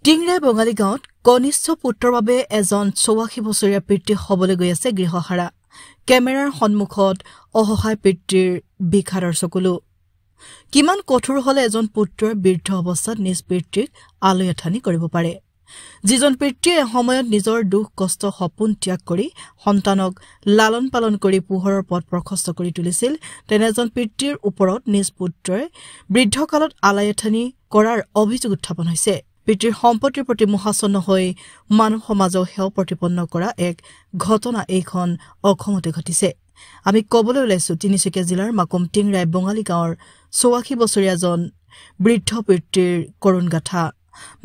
টিংৰাই বঙালী গাঁৱত কনিষ্ঠ পুত্ৰৰ বাবে এজন ৮৪ বছৰীয়া পিতৃ হবলৈ গৈ আছে গৃহহাৰা কেমেৰাৰ সন্মুখত অসহায় পিতৃৰ বিখাৰৰ চকুলো কিমান কঠোৰ হলে এজন পুত্ৰৰ বৃদ্ধ অৱস্থাত নিজ পিতৃক আলয়াথানি কৰিব পাৰে যিজন পিতৃয়ে সময়ত নিজৰ দুখ কষ্ট সপোন ত্যাগ কৰি সন্তানক লালন পালন কৰি পোহৰৰ পথ প্ৰশস্ত কৰি তুলিছিল তেনেজন পিতৃৰ ওপৰত নিজ পুত্ৰই বৃদ্ধকালত আলয়াথানি কৰাৰ অভিযোগ উত্থাপন হৈছে পিতৃৰ সম্পত্তিৰ প্ৰতি মোহাচন্ন হৈ মানৱ সমাজক হেয় প্ৰতিপন্ন কৰা এক ঘটনা এইখন অসমতে ঘটিছে আমি কবলৈ ওলাইছো তিনিচুকীয়া জিলাৰ মাকুম টিংৰাই বঙালী গাঁৱৰ ৮৪ বছৰীয়া জন বৃদ্ধ পিতৃৰ কৰুণ গাথা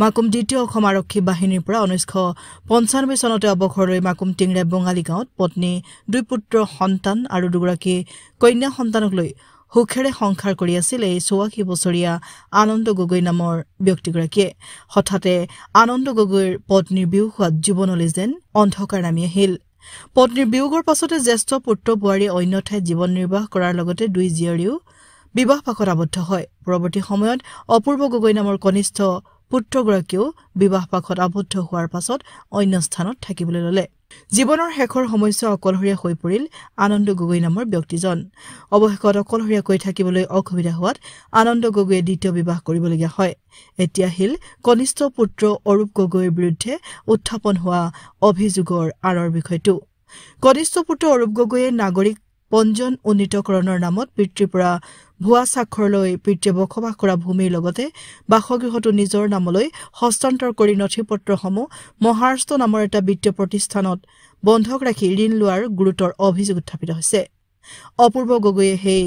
মাকুম দ্বিতীয় অসম আৰক্ষী বাহিনীৰ পৰা ১৯৯৫ চনতে অৱসৰলৈ মাকুম টিংৰাই বঙালী গাঁৱত পত্নী দুই পুত্ৰ সন্তান আৰু দুগৰাকী কন্যা সন্তানক লৈ হুখেৰে সংসাৰ কৰি আছিল এই ৮৪ বছৰীয়া আনন্দ গগৈ নামৰ ব্যক্তিগৰাকীয়ে হঠাতে আনন্দ গগৈৰ পত্নীৰ বিয়োগ হোৱাত জীৱনলৈ যেন অন্ধকাৰ নামি আহিল পত্নীৰ বিয়োগৰ পাছতে জ্যেষ্ঠ পুত্ৰ বোৱাৰী অন্য ঠাইত জীৱন নিৰ্বাহ কৰাৰ লগতে দুই জীয়ৰীও বিবাহ পাশত আবদ্ধ হয় পৰৱৰ্তী সময়ত অপূৰ্ব গগৈ নামৰ কনিষ্ঠ পুত্ৰগৰাকীও বিবাহ পাশত আবদ্ধ হোৱাৰ পাছত অন্য স্থানত থাকিবলৈ ললে জীৱনৰ শেষৰ সময়ছোৱা অকলশৰীয়া হৈ পৰিল আনন্দ গগৈ নামৰ ব্যক্তিজন অৱশেষত অকলশৰীয়াকৈ থাকিবলৈ অসুবিধা হোৱাত আনন্দ গগৈয়ে দ্বিতীয় বিবাহ কৰিবলগীয়া হয় এতিয়া হিল কনিষ্ঠ পুত্ৰ অৰূপ গগৈৰ বিৰুদ্ধে উত্থাপন হোৱা অভিযোগৰ আঁৰৰ বিষয়টো কনিষ্ঠ পুত্ৰ অৰূপ গগৈয়ে নাগৰিক পঞ্জীয়ন উন্নীতকৰণৰ নামত পিতৃৰ পৰা ভুৱা স্বাক্ষৰ লৈ পিতৃয়ে বসবাস কৰা ভূমিৰ লগতে বাসগৃহটো নিজৰ নামলৈ হস্তান্তৰ কৰি নথিপত্ৰসমূহ মহাৰাষ্ট্ৰ নামৰ এটা বিত্তীয় প্ৰতিষ্ঠানত বন্ধক ৰাখি ঋণ লোৱাৰ গুৰুতৰ অভিযোগ উত্থাপিত হৈছে অপূৰ্ব গগৈয়ে সেই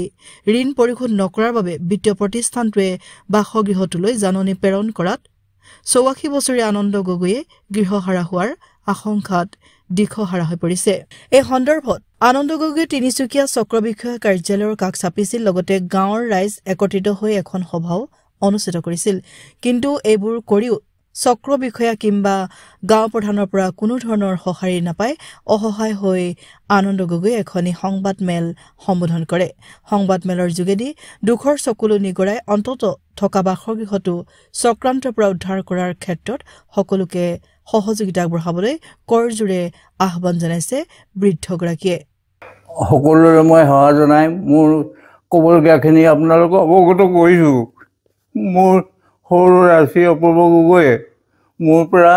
ঋণ পৰিশোধ নকৰাৰ বাবে বিত্তীয় প্ৰতিষ্ঠানটোৱে বাসগৃহটোলৈ জাননী প্ৰেৰণ কৰাত ৮৪ বছৰীয়া আনন্দ গগৈয়ে গৃহহাৰা হোৱাৰ আশংকাত দিশহাৰা হৈ পৰিছে এই সন্দৰ্ভত আনন্দ গগৈয়ে তিনিচুকীয়া চক্ৰ বিষয়া কাৰ্যালয়ৰ কাষ চাপিছিল লগতে গাঁৱৰ ৰাইজ একত্ৰিত হৈ এখন সভাও অনুষ্ঠিত কৰিছিল কিন্তু এইবোৰ কৰিও চক্ৰ বিষয়া কিংবা গাঁও প্ৰধানৰ পৰা কোনো ধৰণৰ সঁহাৰি নাপায় অসহায় হৈ আনন্দ গগৈয়ে এখনি সংবাদ মেল সম্বোধন কৰে সংবাদ মেলৰ যোগেদি দুখৰ চকুলো নিগৰাই অন্তত থকা বাসগৃহটো চক্ৰান্তৰ পৰা উদ্ধাৰ কৰাৰ ক্ষেত্ৰত সকলোকে সহযোগিতা আগবঢ়াবলৈ কৰজোৰে আহ্বান জনাইছে বৃদ্ধগৰাকীয়ে সকলোৰে মই সেৱা জনাই মোৰ ক'বলগীয়াখিনি আপোনালোকক অৱগত কৰিছোঁ মোৰ সৰু ৰাশি অপূৰ্ব গগৈয়ে মোৰ পৰা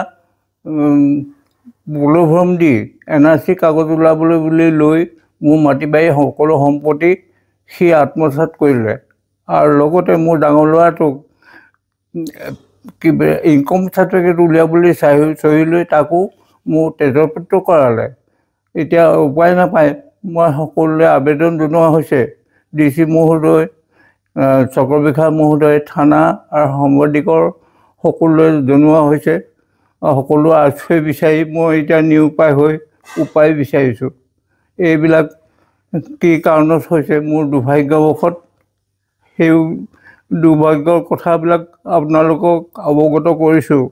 প্ৰলোভন দি NRC কাগজ ওলাবলৈ বুলি লৈ মোৰ মাটি বাৰী সকলো সম্পত্তি সি আত্মসাৎ কৰিলে আৰু লগতে মোৰ ডাঙৰ ল'ৰাটোক কিবা ইনকম চাৰ্টিফিকেট উলিয়াবলৈ চহী লৈ তাকো মোৰ তেজৰ পুত্ৰ কৰালে এতিয়া উপায় নাপায় মই সকলোৱে আবেদন জনোৱা হৈছে DC মহোদয় চক্ৰ বিষয়া মহোদয় থানা আৰু সাংবাদিকৰ সকলোৱে জনোৱা হৈছে সকলো আশ্ৰয় বিচাৰি মই এতিয়া নিৰুপায় হৈ উপায় বিচাৰিছোঁ এইবিলাক কি কাৰণত হৈছে মোৰ দুৰ্ভাগ্যবশত সেই দুৰ্ভাগ্যৰ কথাবিলাক আপোনালোকক অৱগত কৰিছোঁ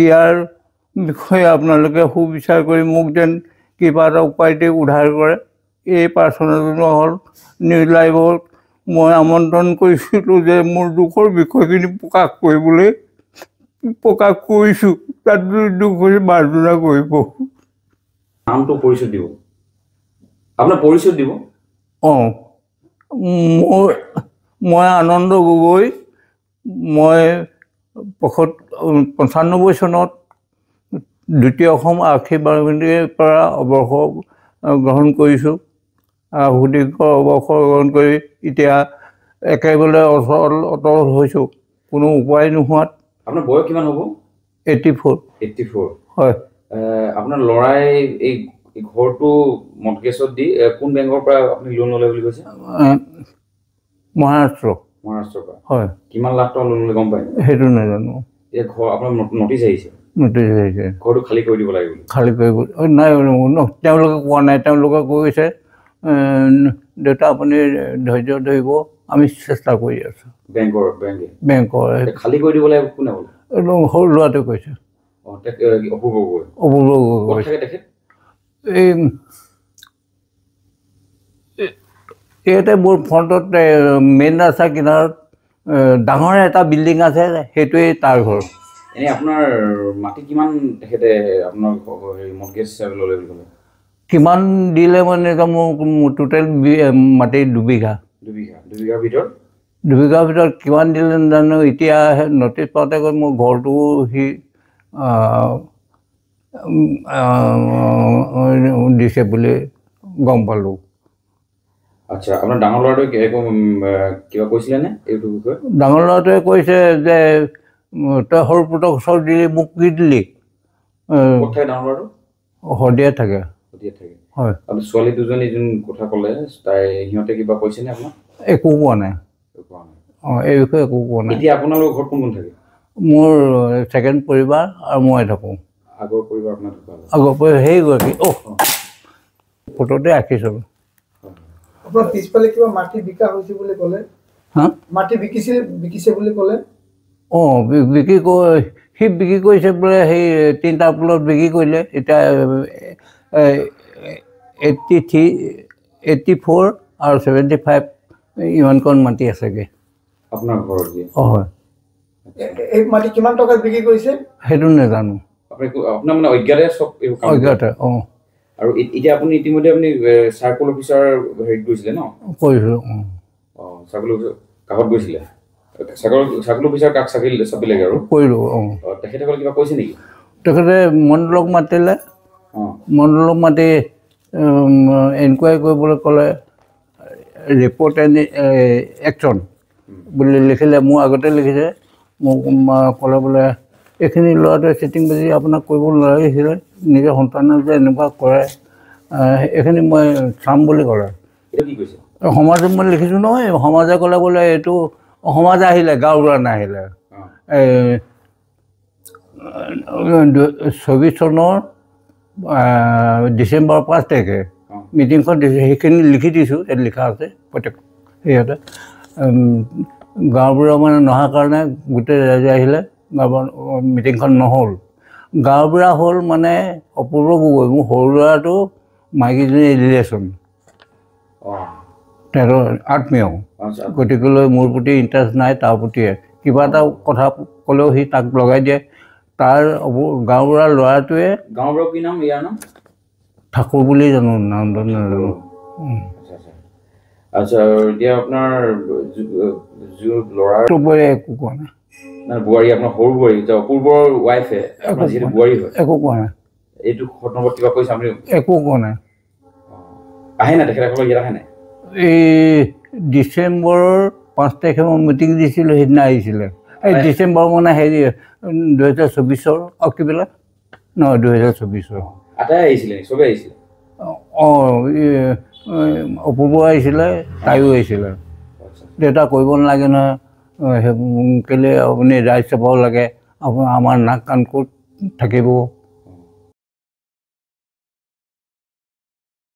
ইয়াৰ বিষয়ে আপোনালোকে সুবিচাৰ কৰি মোক যেন কিবা এটা উপায়তে উদ্ধাৰ কৰে এই প্ৰাৰ্থনাজনো হ'ল নিউজ লাইভত মই আমন্ত্ৰণ কৰিছিলোঁ যে মোৰ দুখৰ বিষয়খিনি প্ৰকাশ কৰিবলৈ প্ৰকাশ কৰিছোঁ তাত দুখ হৈছে মাৰ্জনা কৰিব নামটো পৰিচয় দিব আপোনাৰ পৰিচয় দিব মই আনন্দ গগৈ মই ৯৫ চনত দ্বিতীয় অসম আৰক্ষী বাহিনীৰ পৰা অৱসৰ গ্ৰহণ কৰিছোঁ সুদীৰ্ঘ অৱসৰ গ্ৰহণ কৰি এতিয়া একেবাৰে অটল হৈছোঁ কোনো উপায় নোহোৱাত আপোনাৰ বয়স কিমান হ'ব 84 হয় আপোনাৰ ল'ৰাই এই ঘৰটো মৰ্টগেজত দি কোন বেংকৰ পৰা আপুনি লোন ল'লে বুলি কৈছে মহাৰাষ্ট্ৰৰ পৰা হয় কিমান লাখ টকা লোন ল'লে গম পায় সেইটো নাজানো এতিয়া ঘৰ আপোনাৰ নটিচ আহিছে ঘৰটো খালী কৰি দিব লাগে খালী কৰিব নাই তেওঁলোকে কোৱা নাই তেওঁলোকে কৈছে দেউতা আপুনি ধৈৰ্য ধৰিব আমি চেষ্টা কৰি আছোঁ বেংকৰ খালী কৰি দিব লাগে কোনে ক'লে সৰু ল'ৰাটোৱে কৈছে অপূৰ্ব গগৈ এই ইয়াতে মোৰ ফ্ৰণ্টত মেইন ৰাস্তা কিনাৰত ডাঙৰ এটা বিল্ডিং আছে সেইটোৱেই তাৰ ঘৰ এনে আপোনাৰ মাটি কিমান তেখেতে আপোনাৰ মৰ্গেজ হিচাপে ল'লে বুলি ক'লে? কিমান দিলে মানে এতিয়া মোৰ টোটেল মাটি 2 বিঘা। 2 বিঘা। 2 বিঘাৰ ভিতৰত? 2 বিঘাৰ ভিতৰত কিমান দিলে জানো, এতিয়া নটিচ পাওঁতে গৈ মোৰ ঘৰটো সি দিছে বুলি গম পালোঁ। আচ্ছা, আপোনাৰ ডাঙৰ ল'ৰাটোৱে কিবা কৈছিলেনে এইটো বিষয়ে? ডাঙৰ ল'ৰাটোৱে কৈছে যে তই সৰু পুতক ওচৰত দিলি, মোক কি দিলি? ক'ত থাকে ডাঙৰ ল'ৰাটো? শদিয়াত থাকে। শদিয়াত থাকে। হয়। আৰু ছোৱালী দুজনী যোন কথা ক'লে সিহঁতে কিবা কৈছেনে আপোনাক? একো কোৱা নাই। এই বিষয়ে একো কোৱা নাই। এতিয়া আপোনালোকৰ ঘৰত কোন কোন থাকে? মোৰ ছেকেণ্ড পৰিবাৰ আৰু মই থাকোঁ। আগৰ পৰিবাৰ আপোনাৰ ঢুকালে? আগৰ পৰিবাৰ সেইগৰাকী ফটোতে ৰাখিছোঁ। আপোনাৰ পিছফালে কিবা মাটি বিকা হৈছে বুলি ক'লে? হা? মাটি বিকিছে বুলি ক'লে? সি বিক্ৰী কৰিছে বোলে, সেই 3টা প্লট বিক্ৰী কৰিলে। এতিয়া 84 আৰু 75 ইমানকণ মাটি আছেগৈ আপোনাৰ ঘৰত যে? হয়। এই মাটি কিমান টকাত বিক্ৰী কৰিছে সেইটো নাজানো। আপোনাৰ মানে অজ্ঞাতে চব অজ্ঞাতে। আৰু এতিয়া আপুনি ইতিমধ্যে আপুনি চাৰ্কল অফিচাৰ হেৰিত গৈছিলে ন? কৰিছোঁ। চাৰ্কল অফিচাৰ কাষত গৈছিলে? চাৰ্কল অফিচাৰ কাক চাপিলেগৈ আৰু? কৰিলোঁ। তেখেতসকলে কিবা কৈছে নেকি? তেখেতে মণ্ডলক মাতিলে। মণ্ডলক মাতি এনকুৱাৰী কৰিবলৈ ক'লে। ৰিপৰ্ট এণ্ড একশ্যন বুলি লিখিলে, মোৰ আগতে লিখিছে। মোক ক'লে বোলে এইখিনি ল'ৰাটোৱে চিটিং বাজি আপোনাক কৰিব নালাগিছিলে, নিজৰ সন্তানে যে এনেকুৱা কৰে এইখিনি মই চাম বুলি ক'লে। কি কৈছে? সমাজত মই লিখিছোঁ নহয়। সমাজে ক'লে বোলে এইটো সমাজ আহিলে, গাঁওবুঢ়া নাহিলে। 24 চনৰ ডিচেম্বৰ 5 তাৰিখে মিটিংখন দিছোঁ, সেইখিনি লিখি দিছোঁ। ইয়াত লিখা আছে প্ৰত্যেক সিহঁতে। গাঁওবুঢ়া মানে নহাৰ কাৰণে গোটেই ৰাইজে আহিলে, গাঁওবুঢ়া মিটিংখন নহ'ল। গাঁওবুঢ়া হ'ল মানে অপূৰ্ব গগৈ, মোৰ সৰু ল'ৰাটো মাইকীজনী ৰিলেশ্যন, তেহেঁতৰ আত্মীয়। গতিকেলৈ মোৰ প্ৰতি ইণ্টাৰেষ্ট নাই, তাৰ প্ৰতিয়ে কিবা এটা কথা ক'লেও সি তাক লগাই দিয়ে। তাৰ গাঁওবুঢ়া ল'ৰাটোৱে, গাঁওবুঢ়া কি নাম? ইয়াৰ নাম ঠাকুৰ বুলি জানো, নামটো নাজানো। আচ্ছা, এতিয়া আপোনাৰ ল'ৰাৰ একো কোৱা নাই। বোৱাৰী, আপোনাৰ সৰু বোৱাৰী অপূৰ্বৰ ৱাইফে আপোনাৰ যিহেতু বোৱাৰী হয়, একো কোৱা নাই। এইটো ঘটনাত কিবা কৈছে আপুনি? একো কোৱা নাই। আহে নাই তেখেতসকলৰ ইয়াত? আহে নাই? এই ডিচেম্বৰৰ 5 তাৰিখে মই মিটিং দিছিলোঁ, সেইদিনা আহিছিলে। এই ডিচেম্বৰ মানে হেৰি 2024 কিবিলাক 2024 আটাই আহিছিলে? চবেই আহিছিলে? অপূৰ্ব আহিছিলে, তাইও আহিছিলে। দেউতা কৰিব নালাগে নহয়, কেলৈ আপুনি ৰাইজ চাব লাগে, আপোনাৰ আমাৰ নাক কাণ ক'ত থাকিব।